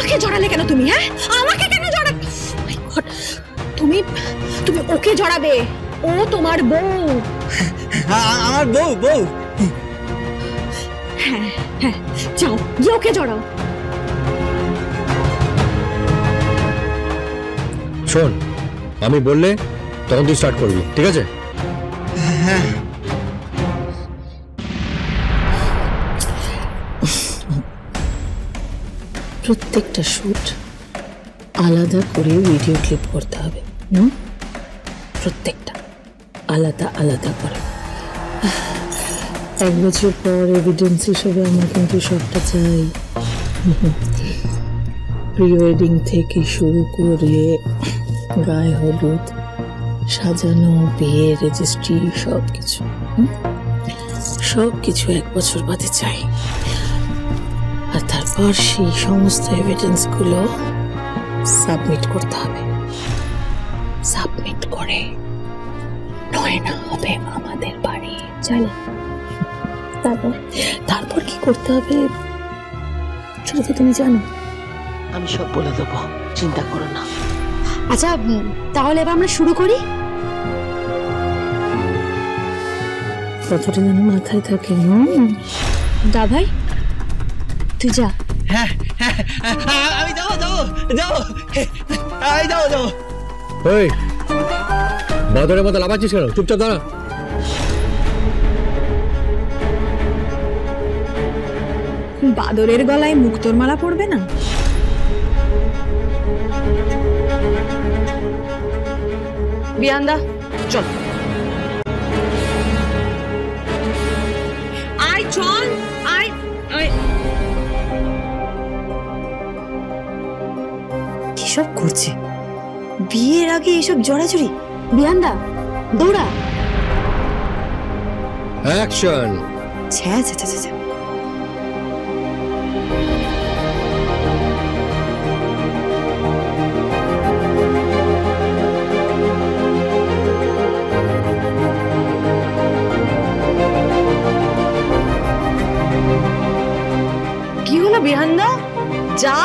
আমাকে জড়ালে কেন তুমি? হ্যাঁ, আমাকে কেন জড়ালে? তুমি তুমি ওকে জড়াবে, ও তোমার বউ। আমার বউ? বউ? হ্যাঁ হ্যাঁ, যাও গিয়ে ওকে জড়াও। শোন, আমি বললে তখন তুই স্টার্ট করবি, ঠিক আছে? হ্যাঁ। প্রত্যেকটা শুট আলাদা করে ভিডিও ক্লিপ করতে হবে। প্রত্যেকটা আলাদা আলাদা করে। 1 বছর পর এভিডেন্স হিসেবে আমার কিন্তু সবটা চাই। প্রি ওয়েডিং থেকে শুরু করে গায়ে হলুদ, সাজানো, বিয়ে, রেজিস্ট্রি, সবকিছু সবকিছু 1 বছর বাদে চাই। আর তারপর সেই সমস্ত এভিডেন্সগুলো সাবমিট করতে হবে। সাবমিট করে নয়না হবে আমাদের বাড়ি চলে। তারপর কি করতে হবে সেটা তো তুমি জানো। আমি সব বলে দেবো, চিন্তা করো না। আচ্ছা, তাহলে এবার আমরা শুরু করি। কথাটা যেন মাথায় থাকে। দা ভাই, তুই যা। হ্যাঁ হ্যাঁ, আমি যাবো যাবো যাবো, আমি যাবো যাবো। ওই বাদরের মতো লাফাচ্ছিস কেন? চুপচাপ দাঁড়া। বাদরের গলায় মুক্তোর মালা পড়বে না? বিয়ান্দা চল, আয় চল, আয় আয়। কিসব করছে? বিয়ের আগে এসব জড়াজড়ি? বিয়ান্দা দৌড়া। অ্যাকশন। ছ্যা ছ্যা ছ্যা ছ্যা। কি হলো বিহানদা? যা